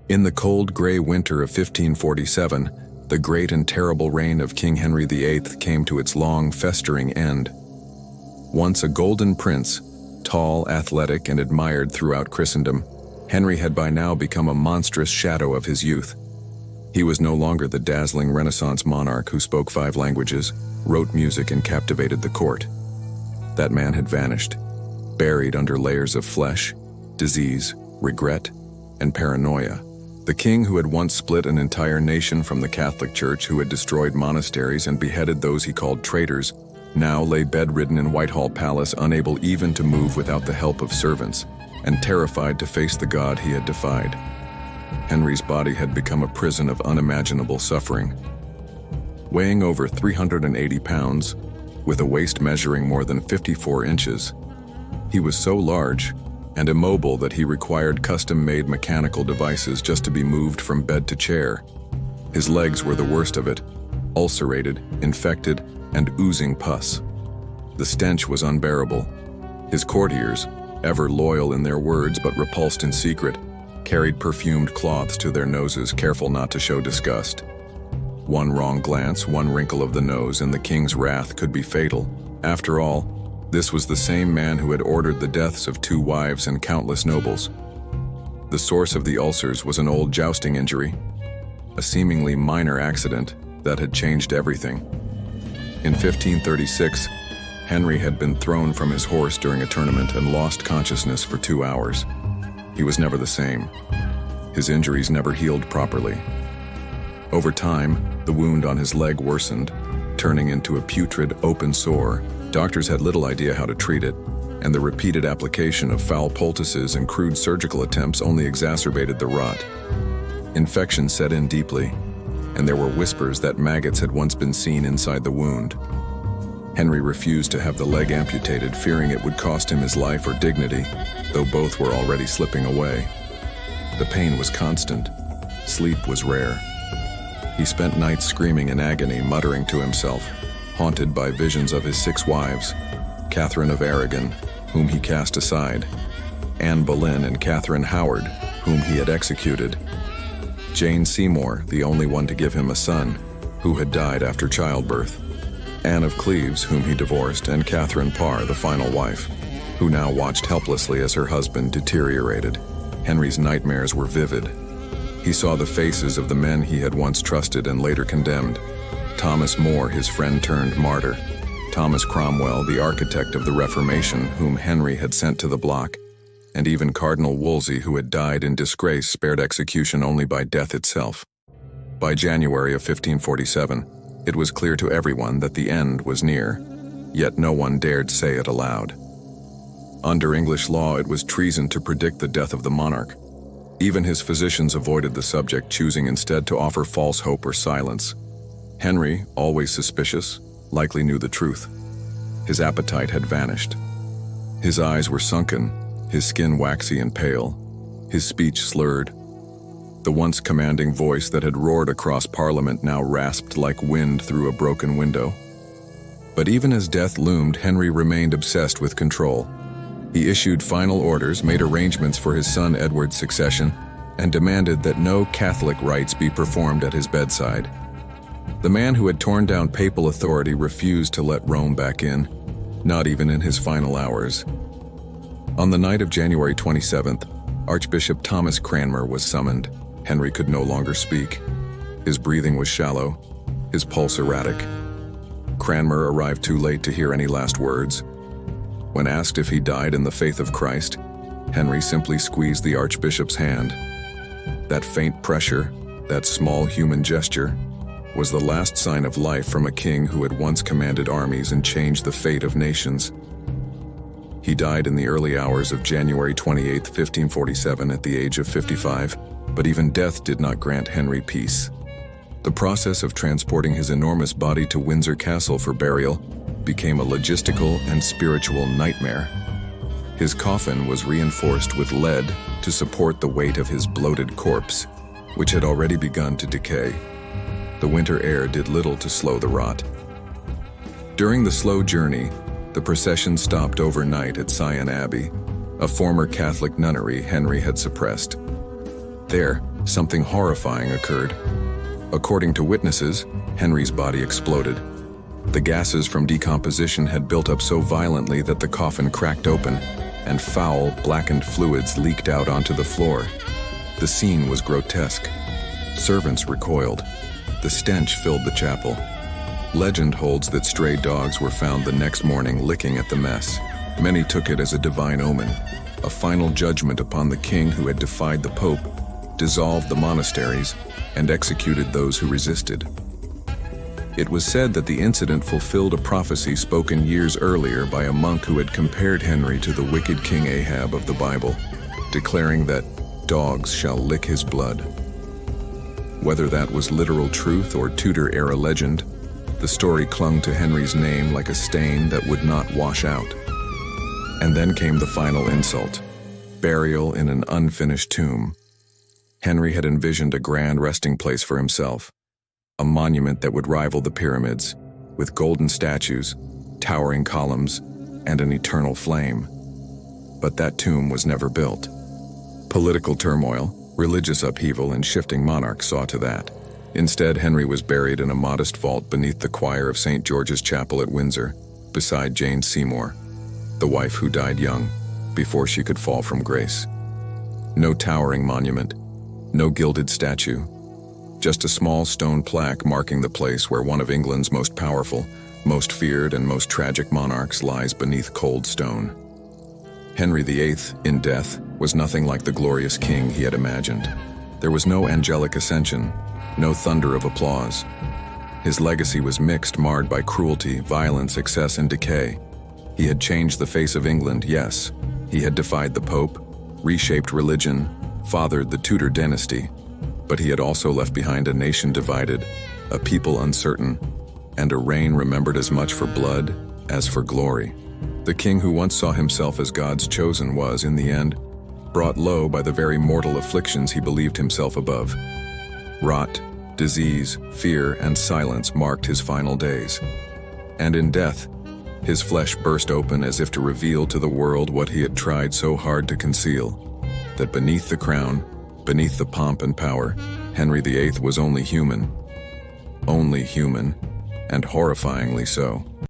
In the cold, gray winter of 1547, the great and terrible reign of King Henry VIII came to its long, festering end. Once a golden prince, tall, athletic, and admired throughout Christendom, Henry had by now become a monstrous shadow of his youth. He was no longer the dazzling Renaissance monarch who spoke 5 languages, wrote music, and captivated the court. That man had vanished, buried under layers of flesh, disease, regret, and paranoia. The king who had once split an entire nation from the Catholic Church, who had destroyed monasteries and beheaded those he called traitors, now lay bedridden in Whitehall Palace, unable even to move without the help of servants, and terrified to face the God he had defied. Henry's body had become a prison of unimaginable suffering. Weighing over 380 pounds, with a waist measuring more than 54 inches, he was so large and immobile that he required custom-made mechanical devices just to be moved from bed to chair. His legs were the worst of it, ulcerated, infected, and oozing pus. The stench was unbearable. His courtiers, ever loyal in their words but repulsed in secret, carried perfumed cloths to their noses, careful not to show disgust. One wrong glance, one wrinkle of the nose, and the king's wrath could be fatal. After all, this was the same man who had ordered the deaths of 2 wives and countless nobles. The source of the ulcers was an old jousting injury, a seemingly minor accident that had changed everything. In 1536, Henry had been thrown from his horse during a tournament and lost consciousness for 2 hours. He was never the same. His injuries never healed properly. Over time, the wound on his leg worsened, turning into a putrid open sore. Doctors had little idea how to treat it, and the repeated application of foul poultices and crude surgical attempts only exacerbated the rot. Infection set in deeply, and there were whispers that maggots had once been seen inside the wound. Henry refused to have the leg amputated, fearing it would cost him his life or dignity, though both were already slipping away. The pain was constant. Sleep was rare. He spent nights screaming in agony, muttering to himself, haunted by visions of his 6 wives, Catherine of Aragon, whom he cast aside, Anne Boleyn and Catherine Howard, whom he had executed, Jane Seymour, the only one to give him a son, who had died after childbirth, Anne of Cleves, whom he divorced, and Catherine Parr, the final wife, who now watched helplessly as her husband deteriorated. Henry's nightmares were vivid. He saw the faces of the men he had once trusted and later condemned. Thomas More, his friend turned martyr. Thomas Cromwell, the architect of the Reformation, whom Henry had sent to the block. And even Cardinal Wolsey, who had died in disgrace, spared execution only by death itself. By January of 1547, it was clear to everyone that the end was near, yet no one dared say it aloud. Under English law, it was treason to predict the death of the monarch. Even his physicians avoided the subject, choosing instead to offer false hope or silence. Henry, always suspicious, likely knew the truth. His appetite had vanished. His eyes were sunken, his skin waxy and pale, his speech slurred. The once commanding voice that had roared across Parliament now rasped like wind through a broken window. But even as death loomed, Henry remained obsessed with control. He issued final orders, made arrangements for his son Edward's succession, and demanded that no Catholic rites be performed at his bedside. The man who had torn down papal authority refused to let Rome back in, not even in his final hours. On the night of January 27th, Archbishop Thomas Cranmer was summoned. Henry could no longer speak. His breathing was shallow, his pulse erratic. Cranmer arrived too late to hear any last words. When asked if he died in the faith of Christ, Henry simply squeezed the archbishop's hand. That faint pressure, that small human gesture, was the last sign of life from a king who had once commanded armies and changed the fate of nations. He died in the early hours of January 28, 1547, at the age of 55, but even death did not grant Henry peace. The process of transporting his enormous body to Windsor Castle for burial became a logistical and spiritual nightmare. His coffin was reinforced with lead to support the weight of his bloated corpse, which had already begun to decay. The winter air did little to slow the rot. During the slow journey, the procession stopped overnight at Sion Abbey, a former Catholic nunnery Henry had suppressed. There, something horrifying occurred. According to witnesses, Henry's body exploded. The gases from decomposition had built up so violently that the coffin cracked open, and foul, blackened fluids leaked out onto the floor. The scene was grotesque. Servants recoiled. The stench filled the chapel. Legend holds that stray dogs were found the next morning licking at the mess. Many took it as a divine omen, a final judgment upon the king who had defied the pope, dissolved the monasteries, and executed those who resisted. It was said that the incident fulfilled a prophecy spoken years earlier by a monk who had compared Henry to the wicked King Ahab of the Bible, declaring that dogs shall lick his blood. Whether that was literal truth or Tudor-era legend, the story clung to Henry's name like a stain that would not wash out. And then came the final insult: burial in an unfinished tomb. Henry had envisioned a grand resting place for himself, a monument that would rival the pyramids, with golden statues, towering columns, and an eternal flame. But that tomb was never built. Political turmoil, religious upheaval, and shifting monarchs saw to that. Instead, Henry was buried in a modest vault beneath the choir of St. George's Chapel at Windsor, beside Jane Seymour, the wife who died young, before she could fall from grace. No towering monument, no gilded statue, just a small stone plaque marking the place where one of England's most powerful, most feared, and most tragic monarchs lies beneath cold stone. Henry VIII, in death, was nothing like the glorious king he had imagined. There was no angelic ascension, no thunder of applause. His legacy was mixed, marred by cruelty, violence, excess, and decay. He had changed the face of England, yes. He had defied the Pope, reshaped religion, fathered the Tudor dynasty. But he had also left behind a nation divided, a people uncertain, and a reign remembered as much for blood as for glory. The king who once saw himself as God's chosen was, in the end, brought low by the very mortal afflictions he believed himself above. Rot, disease, fear, and silence marked his final days. And in death, his flesh burst open as if to reveal to the world what he had tried so hard to conceal, that beneath the crown, beneath the pomp and power, Henry VIII was only human, and horrifyingly so.